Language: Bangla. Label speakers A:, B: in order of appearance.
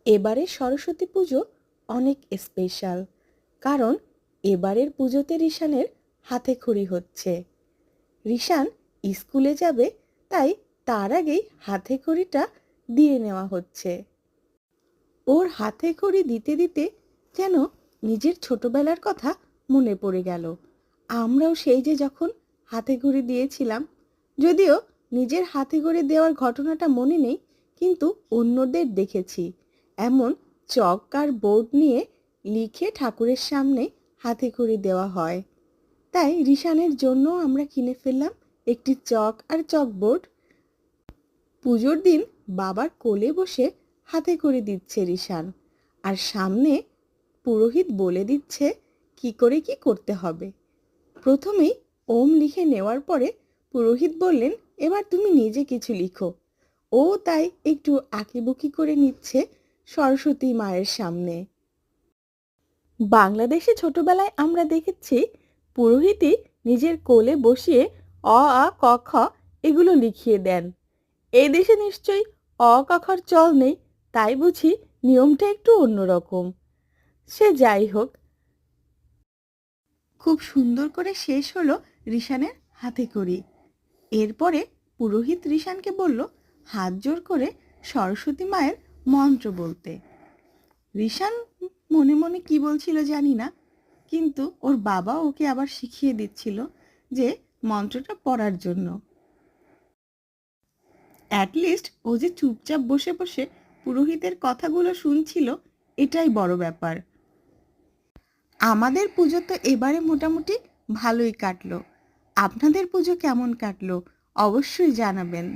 A: এবারে সরস্বতী পুজো অনেক স্পেশাল, কারণ এবারের পুজোতে রিশানের হাতেখড়ি হচ্ছে। রিশান স্কুলে যাবে, তাই তার আগেই হাতেখড়িটা দিয়ে নেওয়া হচ্ছে। ওর হাতেখড়ি দিতে দিতে যেন নিজের ছোটবেলার কথা মনে পড়ে গেল। আমরাও সেই যে যখন হাতেখড়ি দিয়েছিলাম, যদিও নিজের হাতেখড়ি দেওয়ার ঘটনাটা মনে নেই, কিন্তু অন্যদের দেখেছি এমন চক আর বোর্ড নিয়ে লিখে ঠাকুরের সামনে হাতেখড়ি দেওয়া হয়। তাই রিশানের জন্য আমরা কিনে ফেললাম একটি চক আর চকবোর্ড। পুজোর দিন বাবার কোলে বসে হাতেখড়ি দিচ্ছে রিশান, আর সামনে পুরোহিত বলে দিচ্ছে কি করে কি করতে হবে। প্রথমেই ওম লিখে নেওয়ার পরে পুরোহিত বললেন, এবার তুমি নিজে কিছু লিখো। ও তাই একটু আঁকিবুকি করে নিচ্ছে সরস্বতী মায়ের সামনে। বাংলাদেশে ছোটবেলায় আমরা দেখেছি পুরোহিতই নিজের কোলে বসিয়ে অ আ ক খ এগুলো লিখিয়ে দেন। এই দেশে নিশ্চয়ই অ ক খর চল নেই, তাই বুঝি নিয়মটা একটু অন্যরকম। সে যাই হোক, খুব সুন্দর করে শেষ হলো রিশানের হাতেখড়ি। এরপরে পুরোহিত রিশানকে বলল হাত জোর করে সরস্বতী মায়ের মন্ত্র বলতে। রিশান মনে মনে কি বলছিল জানি না, কিন্তু ওর বাবা ওকে আবার শিখিয়ে দিচ্ছিল যে মন্ত্রটা পড়ার জন্য। অ্যাটলিস্ট ও যে চুপচাপ বসে বসে পুরোহিতের কথাগুলো শুনছিল, এটাই বড় ব্যাপার। আমাদের পুজো তো এবারে মোটামুটি ভালোই কাটলো। আপনাদের পুজো কেমন কাটলো অবশ্যই জানাবেন।